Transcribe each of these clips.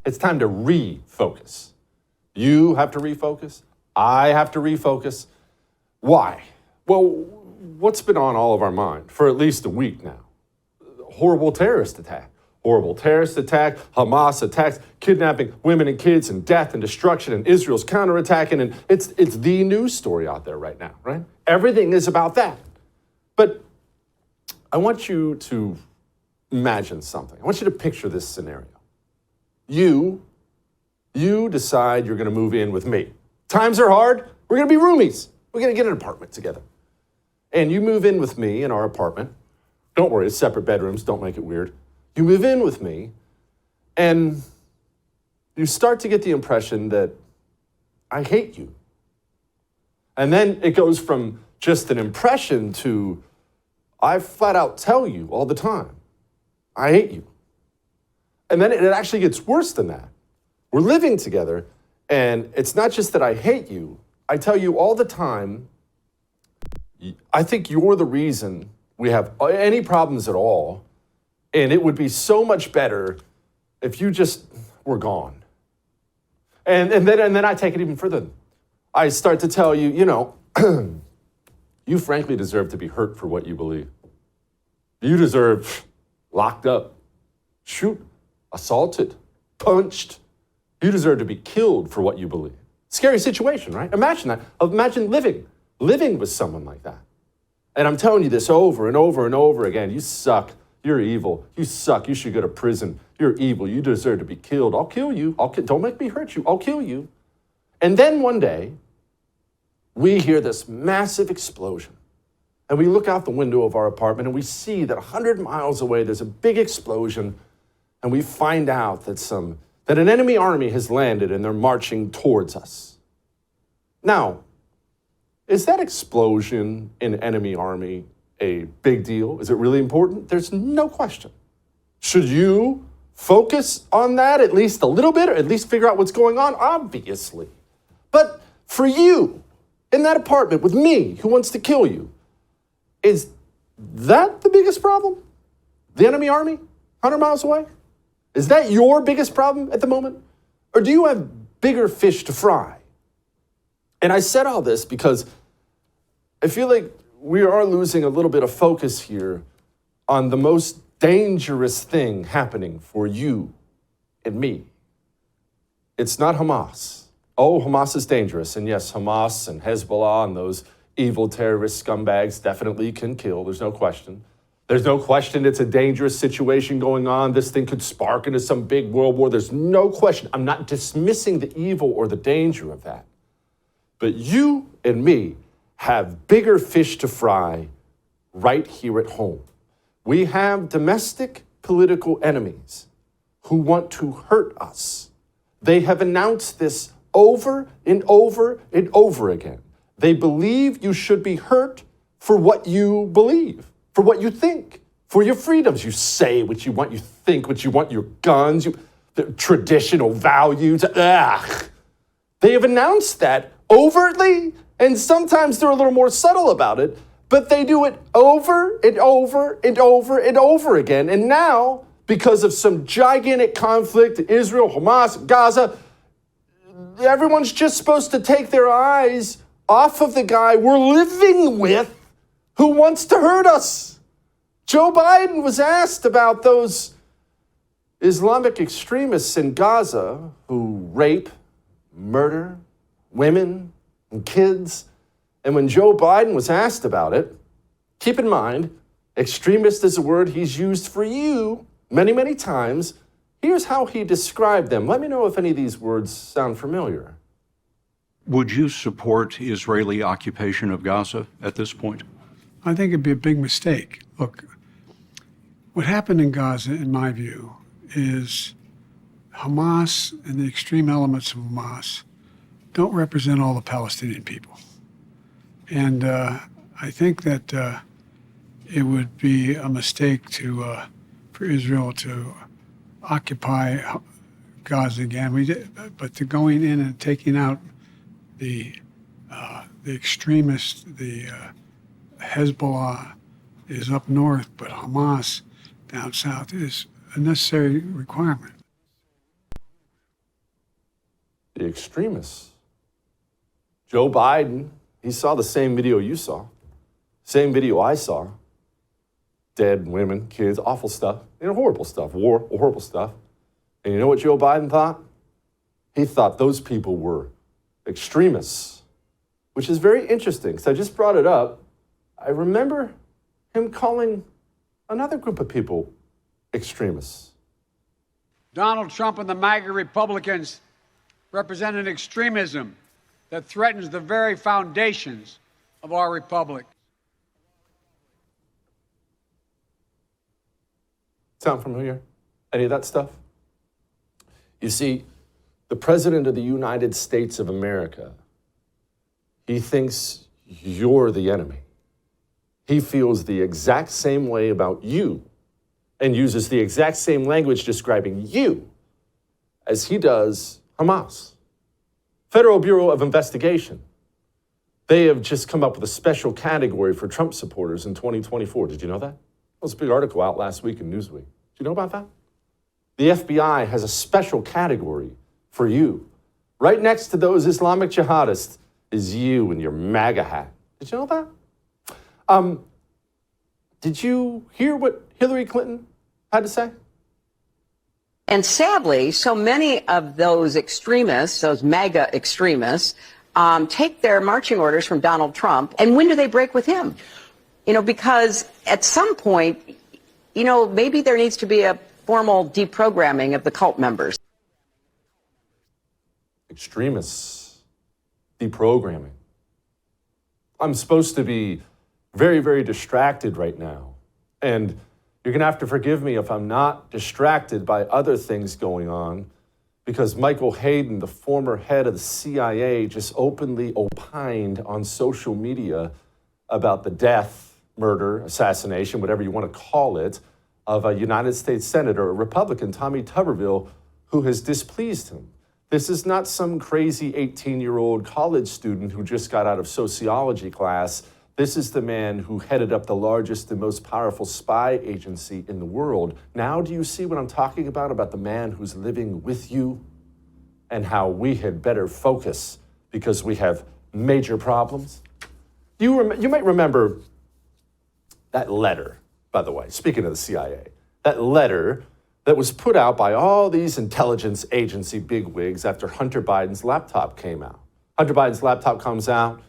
It's time to refocus. You have to refocus. I have to refocus. Why? Well, what's been on all of our mind for at least a week now? Horrible terrorist attack. Horrible terrorist attack, Hamas attacks, kidnapping women and kids, and death and destruction, and Israel's counterattacking, and it's the news story out there right now, right? Everything is about that. But I want you to imagine something. I want you to picture this scenario. You decide you're gonna move in with me. Times are hard, we're gonna be roomies. We're gonna get an apartment together. And you move in with me in our apartment. Don't worry, it's separate bedrooms, don't make it weird. You move in with me, and you start to get the impression that I hate you. And then it goes from just an impression to I flat out tell you all the time, I hate you. And then it actually gets worse than that. We're living together, and it's not just that I hate you, I tell you all the time, I think you're the reason we have any problems at all. And it would be so much better if you just were gone. And then I take it even further. I start to tell you, you frankly deserve to be hurt for what you believe. You deserve locked up, shoot, assaulted, punched. You deserve to be killed for what you believe. Scary situation, right? Imagine that. Imagine living with someone like that. And I'm telling you this over and over and over again. You suck. You're evil. You suck. You should go to prison. You're evil. You deserve to be killed. I'll kill you. Don't make me hurt you. I'll kill you. And then one day, we hear this massive explosion. And we look out the window of our apartment and we see that 100 miles away, there's a big explosion. And we find out that an enemy army has landed and they're marching towards us. Now, is that explosion in enemy army a big deal? Is it really important? There's no question. Should you focus on that at least a little bit, or at least figure out what's going on? Obviously. But for you, in that apartment with me, who wants to kill you, is that the biggest problem? The enemy army, 100 miles away? Is that your biggest problem at the moment? Or do you have bigger fish to fry? And I said all this because I feel like we are losing a little bit of focus here on the most dangerous thing happening for you and me. It's not Hamas. Oh, Hamas is dangerous. And yes, Hamas and Hezbollah and those evil terrorist scumbags definitely can kill. There's no question. There's no question it's a dangerous situation going on. This thing could spark into some big world war. There's no question. I'm not dismissing the evil or the danger of that. But you and me have bigger fish to fry right here at home. We have domestic political enemies who want to hurt us. They have announced this over and over and over again. They believe you should be hurt for what you believe, for what you think, for your freedoms. You say what you want, you think what you want, your guns, the traditional values. Ugh. They have announced that overtly, and sometimes they're a little more subtle about it, but they do it over and over and over and over again. And now, because of some gigantic conflict, Israel, Hamas, Gaza, everyone's just supposed to take their eyes off of the guy we're living with who wants to hurt us. Joe Biden was asked about those Islamic extremists in Gaza who rape, murder women and kids. And when Joe Biden was asked about it, keep in mind, extremist is a word he's used for you many, many times. Here's how he described them. Let me know if any of these words sound familiar. Would you support Israeli occupation of Gaza at this point? I think it'd be a big mistake. Look, what happened in Gaza, in my view, is Hamas and the extreme elements of Hamas don't represent all the Palestinian people. And I think that it would be a mistake for Israel to occupy Gaza again. But to going in and taking out the extremists, the Hezbollah is up north, but Hamas down south is a necessary requirement. extremists. Joe Biden, he saw the same video you saw, same video I saw. Dead women, kids, awful stuff, horrible stuff, war, horrible stuff. And you know what Joe Biden thought? He thought those people were extremists, which is very interesting. So I just brought it up. I remember him calling another group of people extremists. Donald Trump and the MAGA Republicans represent an extremism that threatens the very foundations of our republic. Sound familiar? Any of that stuff? You see, the President of the United States of America, he thinks you're the enemy. He feels the exact same way about you and uses the exact same language describing you as he does Hamas. Federal Bureau of Investigation, they have just come up with a special category for Trump supporters in 2024. Did you know that? There was a big article out last week in Newsweek. Did you know about that? The FBI has a special category for you. Right next to those Islamic jihadists is you and your MAGA hat. Did you know that? Did you hear what Hillary Clinton had to say? And sadly, so many of those extremists, those MAGA extremists, take their marching orders from Donald Trump. And when do they break with him? Because at some point, maybe there needs to be a formal deprogramming of the cult members. Extremists, deprogramming. I'm supposed to be very, very distracted right now. And you're going to have to forgive me if I'm not distracted by other things going on, because Michael Hayden, the former head of the CIA, just openly opined on social media about the death, murder, assassination, whatever you want to call it, of a United States Senator, a Republican, Tommy Tuberville, who has displeased him. This is not some crazy 18-year-old college student who just got out of sociology class. This is the man who headed up the largest and most powerful spy agency in the world. Now do you see what I'm talking about the man who's living with you and how we had better focus because we have major problems? You might remember that letter, by the way, speaking of the CIA, that letter that was put out by all these intelligence agency bigwigs after Hunter Biden's laptop came out. Hunter Biden's laptop comes out,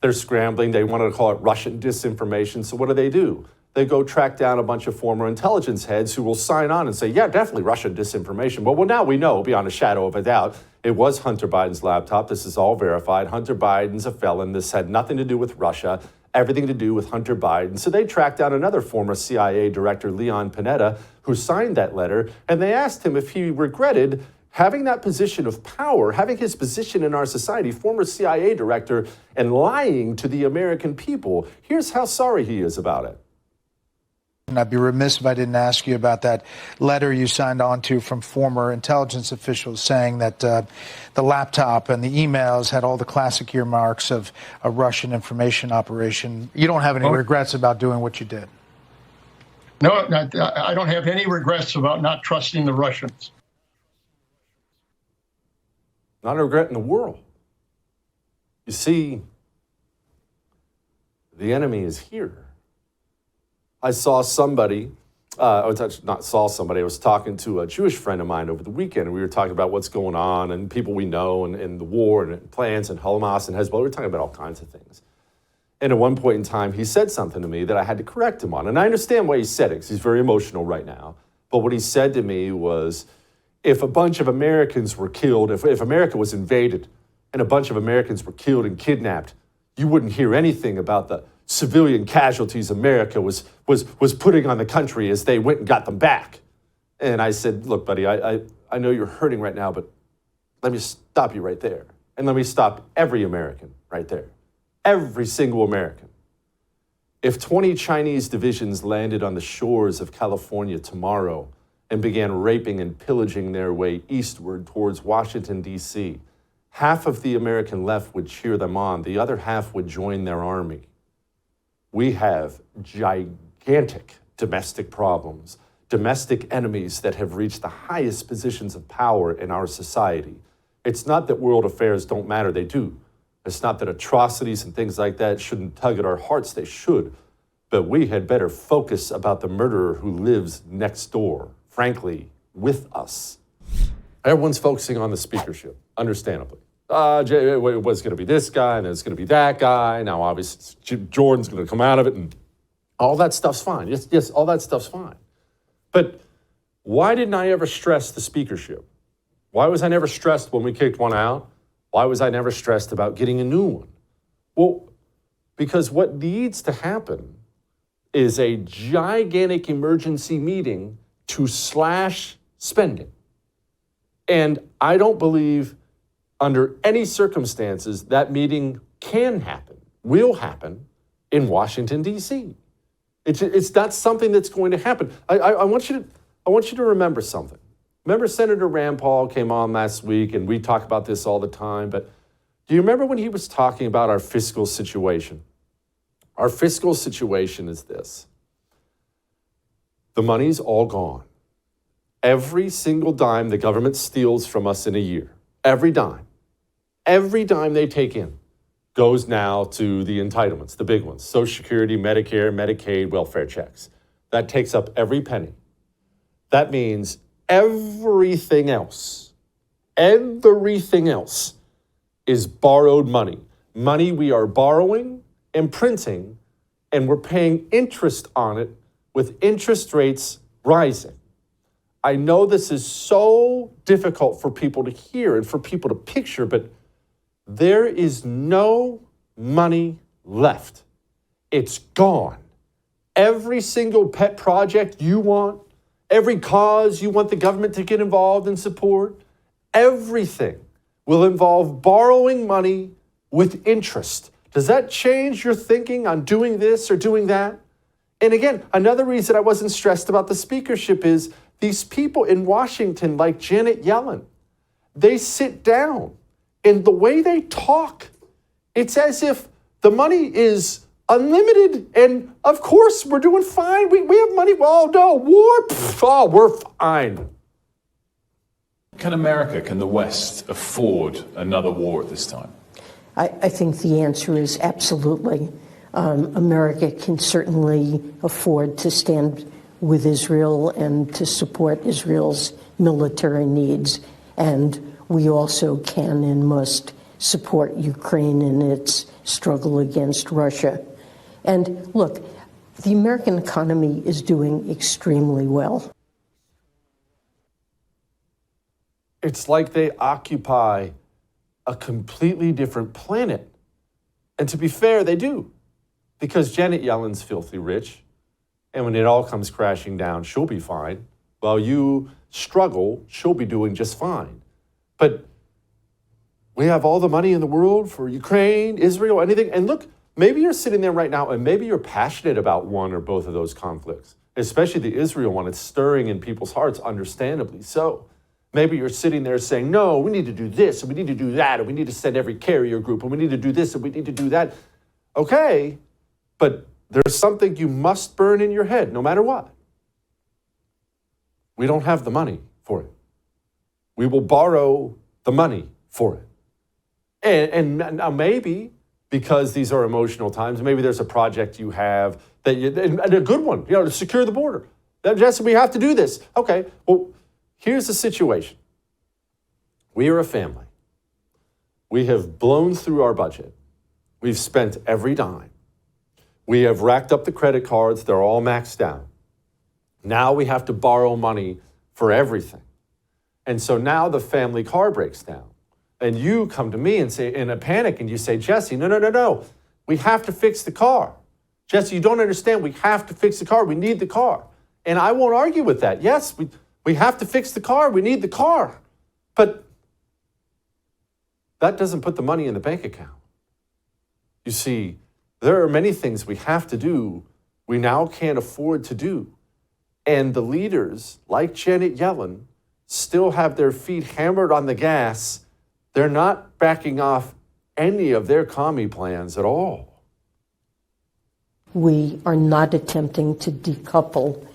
they're scrambling, they wanted to call it Russian disinformation, so what do? They go track down a bunch of former intelligence heads who will sign on and say, yeah, definitely Russian disinformation. Well, now we know, beyond a shadow of a doubt, it was Hunter Biden's laptop. This is all verified. Hunter Biden's a felon. This had nothing to do with Russia, everything to do with Hunter Biden. So they tracked down another former CIA director, Leon Panetta, who signed that letter, and they asked him if he regretted having that position of power, having his position in our society, former CIA director, and lying to the American people. Here's how sorry he is about it. And I'd be remiss if I didn't ask you about that letter you signed on to from former intelligence officials saying that the laptop and the emails had all the classic earmarks of a Russian information operation. You don't have any regrets about doing what you did? No, I don't have any regrets about not trusting the Russians. Not a regret in the world. You see, the enemy is here. I saw somebody, I was talking to a Jewish friend of mine over the weekend, and we were talking about what's going on and people we know and the war and plans and Hamas and Hezbollah. We were talking about all kinds of things. And at one point in time, he said something to me that I had to correct him on. And I understand why he said it, because he's very emotional right now. But what he said to me was, if a bunch of Americans were killed, if America was invaded and a bunch of Americans were killed and kidnapped, you wouldn't hear anything about the civilian casualties America was putting on the country as they went and got them back. And I said, look, buddy, I know you're hurting right now, but let me stop you right there. And let me stop every American right there. Every single American. If 20 Chinese divisions landed on the shores of California tomorrow and began raping and pillaging their way eastward towards Washington, D.C., half of the American left would cheer them on. The other half would join their army. We have gigantic domestic problems, domestic enemies that have reached the highest positions of power in our society. It's not that world affairs don't matter, they do. It's not that atrocities and things like that shouldn't tug at our hearts, they should. But we had better focus about the murderer who lives next door, frankly, with us. Everyone's focusing on the speakership, understandably. It was going to be this guy, and then it's going to be that guy. Now, obviously, Jordan's going to come out of it, and all that stuff's fine. Yes, all that stuff's fine. But why didn't I ever stress the speakership? Why was I never stressed when we kicked one out? Why was I never stressed about getting a new one? Well, because what needs to happen is a gigantic emergency meeting to slash spending. And I don't believe under any circumstances that meeting can happen, will happen in Washington, D.C. It's not something that's going to happen. I want you to remember something. Remember Senator Rand Paul came on last week, and we talk about this all the time, but do you remember when he was talking about our fiscal situation? Our fiscal situation is this. The money's all gone. Every single dime the government steals from us in a year, every dime they take in goes now to the entitlements, the big ones, Social Security, Medicare, Medicaid, welfare checks. That takes up every penny. That means everything else is borrowed money. Money we are borrowing and printing, and we're paying interest on it with interest rates rising. I know this is so difficult for people to hear and for people to picture, but there is no money left. It's gone. Every single pet project you want, every cause you want the government to get involved and support, everything will involve borrowing money with interest. Does that change your thinking on doing this or doing that? And again, another reason I wasn't stressed about the speakership is these people in Washington, like Janet Yellen, they sit down and the way they talk, it's as if the money is unlimited and of course we're doing fine. We have money. Well, no, war, we're fine. Can America, can the West afford another war at this time? I think the answer is absolutely. America can certainly afford to stand with Israel and to support Israel's military needs. And we also can and must support Ukraine in its struggle against Russia. And look, the American economy is doing extremely well. It's like they occupy a completely different planet. And to be fair, they do. Because Janet Yellen's filthy rich. And when it all comes crashing down, she'll be fine. While you struggle, she'll be doing just fine. But we have all the money in the world for Ukraine, Israel, anything. And look, maybe you're sitting there right now and maybe you're passionate about one or both of those conflicts, especially the Israel one. It's stirring in people's hearts, understandably so. Maybe you're sitting there saying, no, we need to do this, and we need to do that, and we need to send every carrier group, and we need to do this, and we need to do that. Okay, but there's something you must burn in your head, no matter what. We don't have the money for it. We will borrow the money for it. And now maybe, because these are emotional times, maybe there's a project you have, that and a good one, to secure the border. Jesse, we have to do this. Okay, well, here's the situation. We are a family. We have blown through our budget. We've spent every dime. We have racked up the credit cards. They're all maxed out. Now we have to borrow money for everything. And so now the family car breaks down. And you come to me and say, in a panic, and you say, Jesse, no. We have to fix the car. Jesse, you don't understand. We have to fix the car. We need the car. And I won't argue with that. Yes, we have to fix the car. We need the car. But that doesn't put the money in the bank account. You see, there are many things we have to do we now can't afford to do. And the leaders, like Janet Yellen, still have their feet hammered on the gas. They're not backing off any of their commie plans at all. We are not attempting to decouple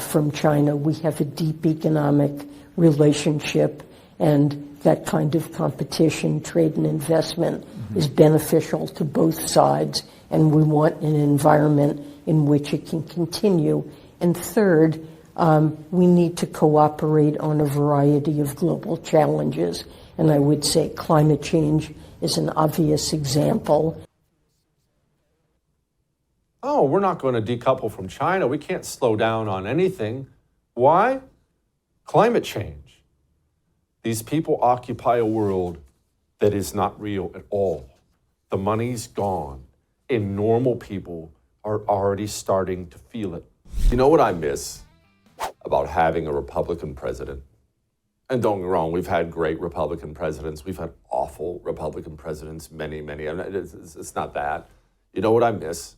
from China. We have a deep economic relationship, And that kind of competition, trade and investment is beneficial to both sides, and we want an environment in which it can continue. And third, we need to cooperate on a variety of global challenges. And I would say climate change is an obvious example. Oh, we're not going to decouple from China. We can't slow down on anything. Why? Climate change. These people occupy a world that is not real at all. The money's gone, and normal people are already starting to feel it. You know what I miss about having a Republican president? And don't get me wrong, we've had great Republican presidents. We've had awful Republican presidents, many. It's not that. You know what I miss?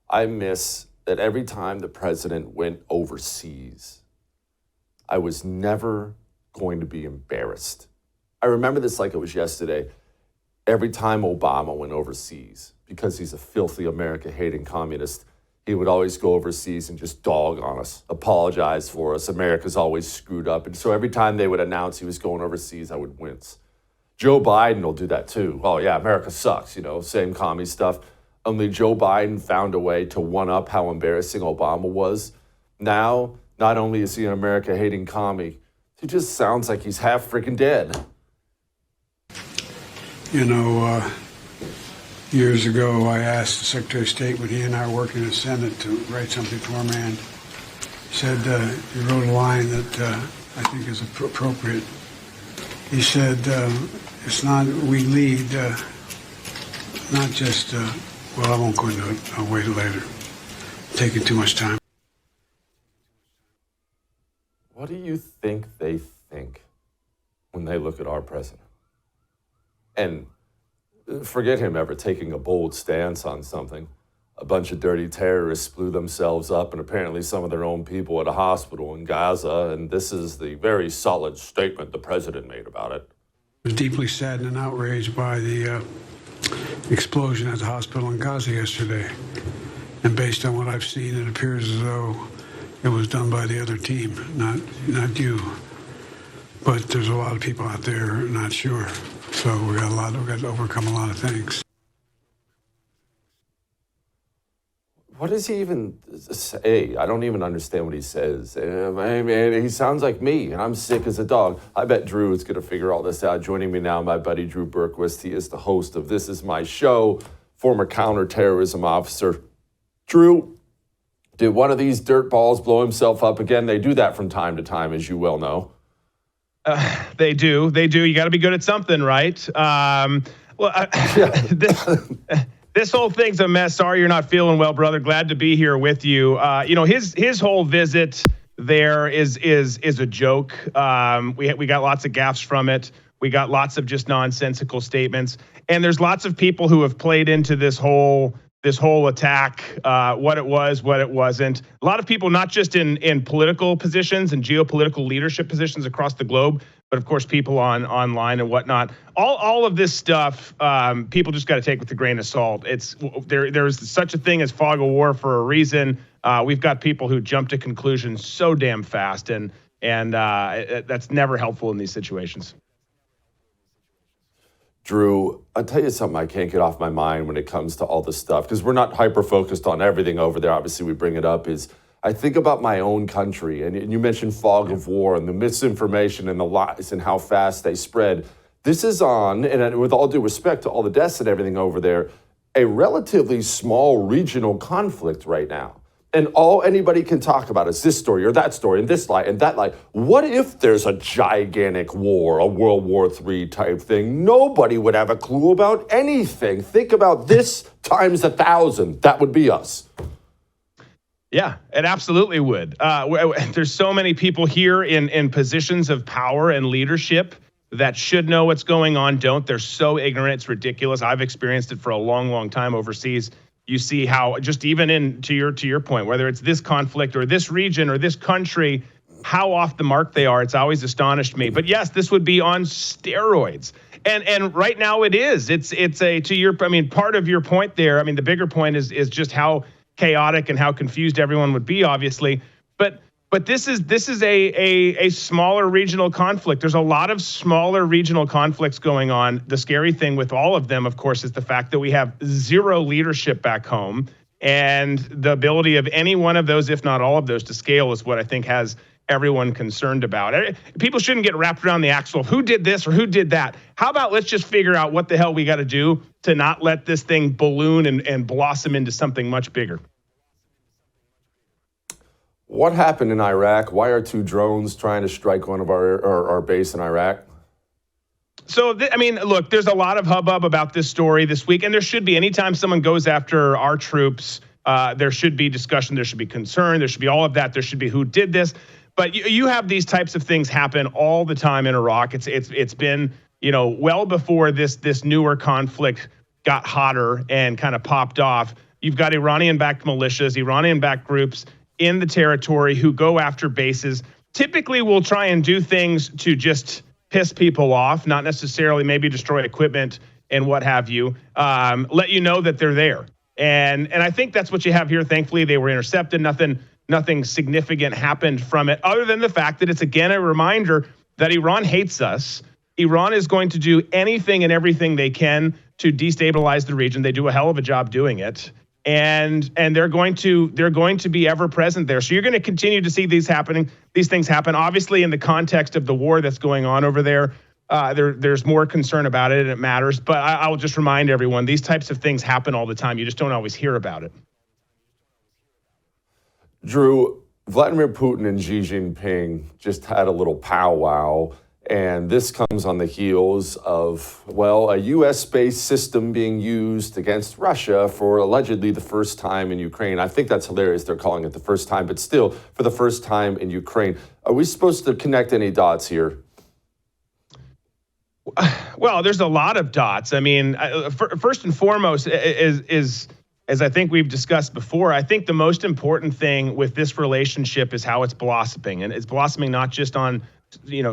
I miss that every time the president went overseas, I was never going to be embarrassed. I remember this like it was yesterday. Every time Obama went overseas, because he's a filthy America-hating communist, he would always go overseas and just dog on us, apologize for us. America's always screwed up. And so every time they would announce he was going overseas, I would wince. Joe Biden will do that too. Oh yeah, America sucks, same commie stuff. Only Joe Biden found a way to one-up how embarrassing Obama was. Now, not only is he an America-hating commie, he just sounds like he's half freaking dead. Years ago, I asked the Secretary of State when he and I were working in the Senate to write something for me, and he said, he wrote a line that I think is appropriate. He said, it's not, we lead, not just, well, I won't go into it. I'll wait later. Taking too much time. What do you think they think when they look at our president? And forget him ever taking a bold stance on something. A bunch of dirty terrorists blew themselves up, and apparently some of their own people at a hospital in Gaza, and this is the very solid statement the president made about it. I was deeply saddened and outraged by the explosion at the hospital in Gaza yesterday. And based on what I've seen, it appears as though it was done by the other team, not you. But there's a lot of people out there not sure. So we've got to overcome a lot of things. What does he even say? I don't even understand what he says. He sounds like me, and I'm sick as a dog. I bet Drew is going to figure all this out. Joining me now, my buddy Drew Berquist. He is the host of This Is My Show, former counterterrorism officer. Drew, did one of these dirtballs blow himself up again? They do that from time to time, as you well know. They do. You got to be good at something, right? This whole thing's a mess. Sorry you're not feeling well, brother. Glad to be here with you. His whole visit there is a joke. We got lots of gaffes from it. We got lots of just nonsensical statements, and there's lots of people who have played into this whole attack, what it was, what it wasn't. A lot of people, not just in political positions and geopolitical leadership positions across the globe, but of course people online and whatnot. All of this stuff, people just got to take with a grain of salt. There's such a thing as fog of war for a reason. We've got people who jump to conclusions so damn fast, and that's never helpful in these situations. Drew, I'll tell you something I can't get off my mind when it comes to all this stuff, because we're not hyper-focused on everything over there. Obviously, we bring it up, is I think about my own country, and you mentioned fog of war and the misinformation and the lies and how fast they spread. This is on, and with all due respect to all the deaths and everything over there, a relatively small regional conflict right now. And all anybody can talk about is this story or that story and this lie and that lie. What if there's a gigantic war, a World War III type thing? Nobody would have a clue about anything. Think about this times 1,000. That would be us. Yeah, it absolutely would. There's so many people here in positions of power and leadership that should know what's going on, don't. They're so ignorant, it's ridiculous. I've experienced it for a long, long time overseas. You see how just even to your point, whether it's this conflict or this region or this country, how off the mark they are. It's always astonished me. But yes, this would be on steroids. And right now it is. It's part of your point there. The bigger point is just how chaotic and how confused everyone would be, obviously. But But this is a smaller regional conflict. There's a lot of smaller regional conflicts going on. The scary thing with all of them, of course, is the fact that we have zero leadership back home. And the ability of any one of those, if not all of those, to scale is what I think has everyone concerned about. People shouldn't get wrapped around the axle of who did this or who did that. How about let's just figure out what the hell we got to do to not let this thing balloon and blossom into something much bigger. What happened in Iraq? Why are two drones trying to strike one of our base in Iraq? So, look, there's a lot of hubbub about this story this week, and there should be. Anytime someone goes after our troops, there should be discussion, there should be concern, there should be all of that, there should be who did this. But you have these types of things happen all the time in Iraq. It's been, well before this newer conflict got hotter and kind of popped off. You've got Iranian-backed militias, Iranian-backed groups in the territory who go after bases. Typically will try and do things to just piss people off, not necessarily maybe destroy equipment and what have you, let you know that they're there. And I think that's what you have here. Thankfully, they were intercepted. Nothing significant happened from it, other than the fact that it's, again, a reminder that Iran hates us. Iran is going to do anything and everything they can to destabilize the region. They do a hell of a job doing it. And they're going to be ever present there. So you're going to continue to see these things happen. Obviously, in the context of the war that's going on over there, there's more concern about it and it matters. But I'll just remind everyone, these types of things happen all the time. You just don't always hear about it. Drew, Vladimir Putin and Xi Jinping just had a little powwow. And this comes on the heels of, a U.S.-based system being used against Russia for allegedly the first time in Ukraine. I think that's hilarious they're calling it the first time, but still, for the first time in Ukraine. Are we supposed to connect any dots here? Well, there's a lot of dots. First and foremost is as I think we've discussed before, I think the most important thing with this relationship is how it's blossoming. And it's blossoming not just on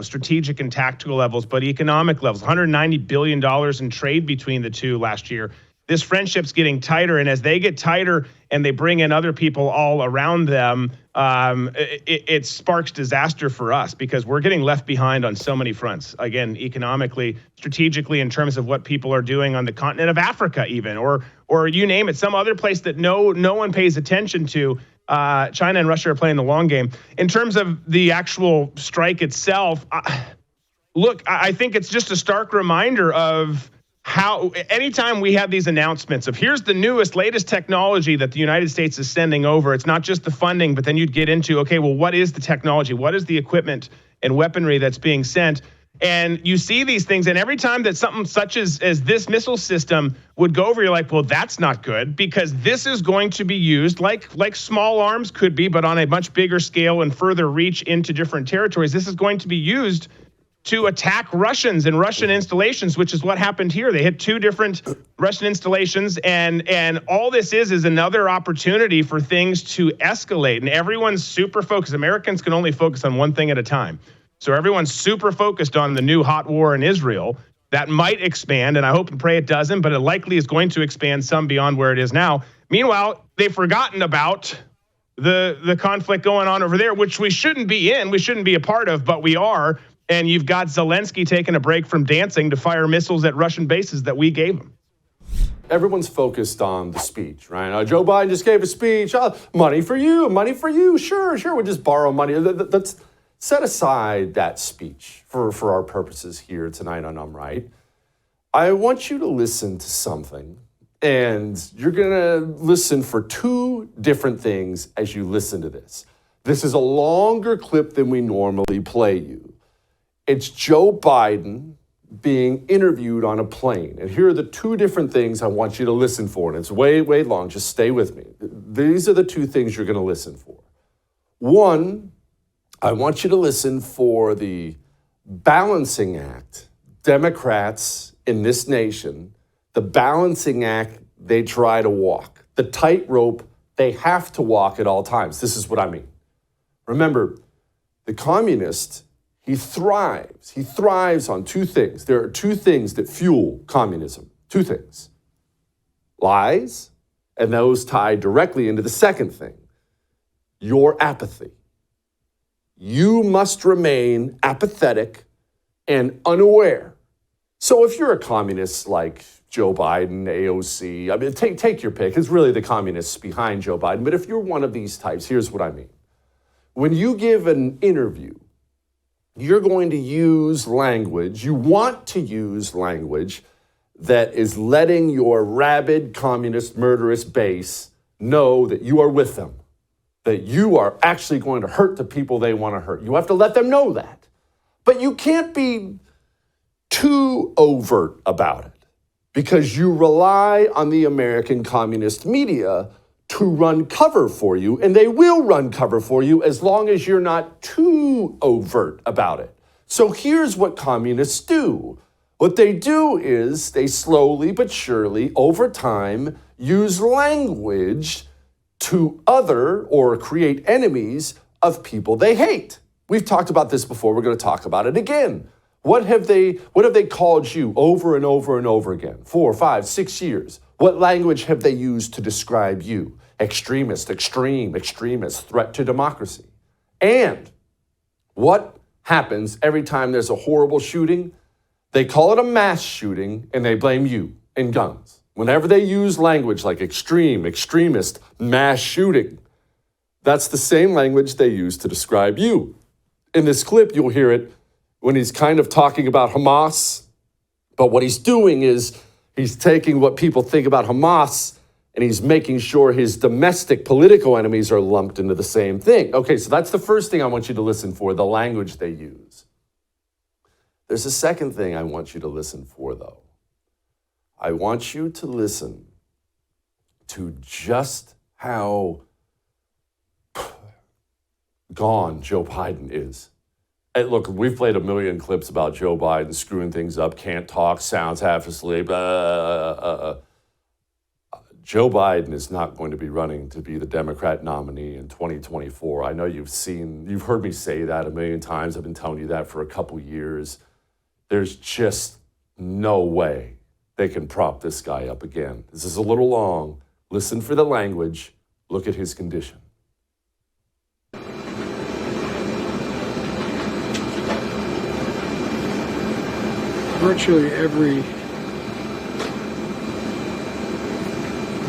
strategic and tactical levels, but economic levels. $190 billion in trade between the two last year. This friendship's getting tighter, and as they get tighter and they bring in other people all around them, it sparks disaster for us because we're getting left behind on so many fronts. Again, economically, strategically, in terms of what people are doing on the continent of Africa, even, or you name it, some other place that no one pays attention to. China and Russia are playing the long game. In terms of the actual strike itself, I think it's just a stark reminder of how anytime we have these announcements of here's the newest, latest technology that the United States is sending over, it's not just the funding, but then you'd get into, okay, well, what is the technology? What is the equipment and weaponry that's being sent? And you see these things, and every time that something such as this missile system would go over, you're like, well, that's not good, because this is going to be used like small arms could be, but on a much bigger scale and further reach into different territories. This is going to be used to attack Russians and Russian installations, which is what happened here. They hit two different Russian installations, and all this is another opportunity for things to escalate. And everyone's super focused. Americans can only focus on one thing at a time. So everyone's super focused on the new hot war in Israel. That might expand, and I hope and pray it doesn't, but it likely is going to expand some beyond where it is now. Meanwhile, they've forgotten about the conflict going on over there, which we shouldn't be in, we shouldn't be a part of, but we are. And you've got Zelensky taking a break from dancing to fire missiles at Russian bases that we gave him. Everyone's focused on the speech, right? Joe Biden just gave a speech. Money for you. Sure, we'll just borrow money. Let's set aside that speech for our purposes here tonight on Right. I want you to listen to something, and you're going to listen for two different things as you listen to this. This is a longer clip than we normally play you. It's Joe Biden being interviewed on a plane. And here are the two different things I want you to listen for. And it's way, way long. Just stay with me. These are the two things you're going to listen for. One, I want you to listen for the balancing act Democrats in this nation, the balancing act they try to walk, the tightrope they have to walk at all times. This is what I mean. Remember, the communist, he thrives. He thrives on two things. There are two things that fuel communism. Two things. Lies, and those tie directly into the second thing. Your apathy. you must remain apathetic and unaware. So if you're a communist like Joe Biden, AOC, I mean, take your pick. It's really the communists behind Joe Biden. But if you're one of these types, here's what I mean. When you give an interview, you're going to use language, you want to use language that is letting your rabid, communist, murderous base know that you are with them, that you are actually going to hurt the people they want to hurt. You have to let them know that. But you can't be too overt about it because you rely on the American communist media to run cover for you, and they will run cover for you as long as you're not too overt about it. So here's what communists do. What they do is they slowly but surely, over time, use language to other or create enemies of people they hate. We've talked about this before. We're going to talk about it again. What have they called you over and over and over again? 4, 5, 6 years. What language have they used to describe you? Extremist, extreme, extremist, threat to democracy. And what happens every time there's a horrible shooting? They call it a mass shooting and they blame you and guns. Whenever they use language like extreme, extremist, mass shooting, that's the same language they use to describe you. In this clip, you'll hear it when he's kind of talking about Hamas, but what he's doing is he's taking what people think about Hamas and he's making sure his domestic political enemies are lumped into the same thing. Okay, so that's the first thing I want you to listen for, the language they use. There's a second thing I want you to listen for, though. I want you to listen to just how gone Joe Biden is. And look, we've played a million clips about Joe Biden screwing things up, can't talk, sounds half asleep. Joe Biden is not going to be running to be the Democrat nominee in 2024. I know you've heard me say that a million times. I've been telling you that for a couple years. There's just no way they can prop this guy up again. This is a little long. Listen for the language. Look at his condition. Virtually every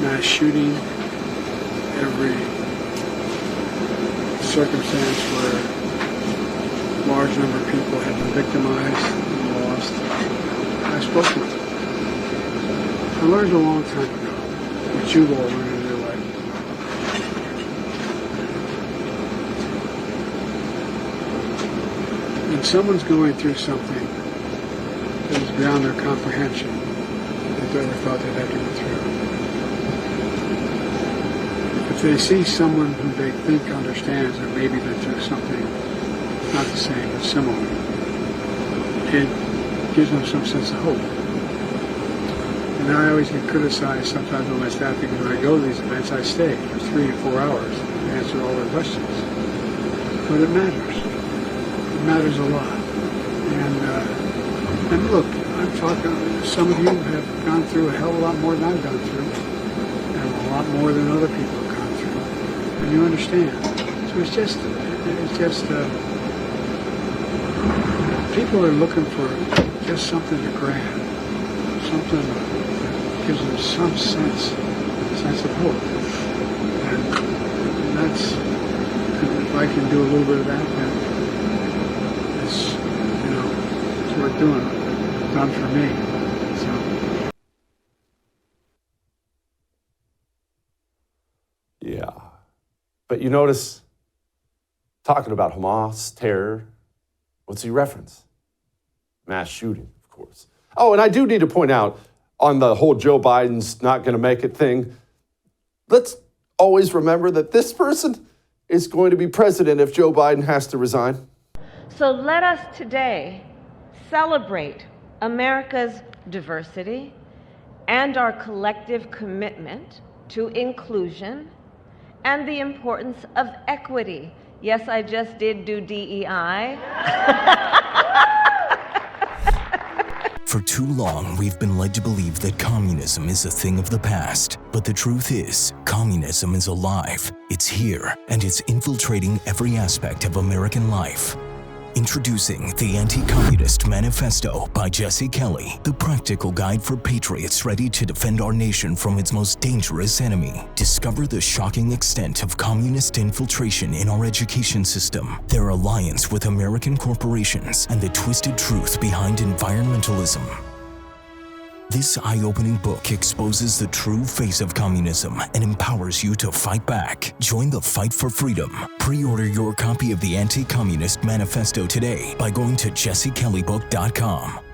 mass shooting, every circumstance where a large number of people have been victimized and lost, I've spoken with them. I learned a long time ago what you've all learned in your life. When someone's going through something that is beyond their comprehension, they've ever thought they'd have to go through. If they see someone who they think understands or maybe been through something not the same but similar, it gives them some sense of hope. And I always get criticized sometimes by my staff because when I go to these events, I stay for 3 to 4 hours and answer all their questions. But it matters. It matters a lot. And look, I'm talking, some of you have gone through a hell of a lot more than I've gone through, and a lot more than other people have gone through. And you understand. So it's just people are looking for just something to grab, something that gives them some sense of hope. And that's, if I can do a little bit of that, then it's worth doing. Done for me. So. Yeah. But you notice, talking about Hamas, terror, what's he reference? Mass shooting, of course. Oh, and I do need to point out on the whole Joe Biden's not going to make it thing, let's always remember that this person is going to be president if Joe Biden has to resign. So let us today celebrate America's diversity and our collective commitment to inclusion and the importance of equity. Yes, I just did do DEI. For too long, we've been led to believe that communism is a thing of the past. But the truth is, communism is alive. It's here, and it's infiltrating every aspect of American life. Introducing the Anti-Communist Manifesto by Jesse Kelly, the practical guide for patriots ready to defend our nation from its most dangerous enemy. Discover the shocking extent of communist infiltration in our education system, their alliance with American corporations, and the twisted truth behind environmentalism. This eye-opening book exposes the true face of communism and empowers you to fight back. Join the fight for freedom. Pre-order your copy of the Anti-Communist Manifesto today by going to jessekellybook.com.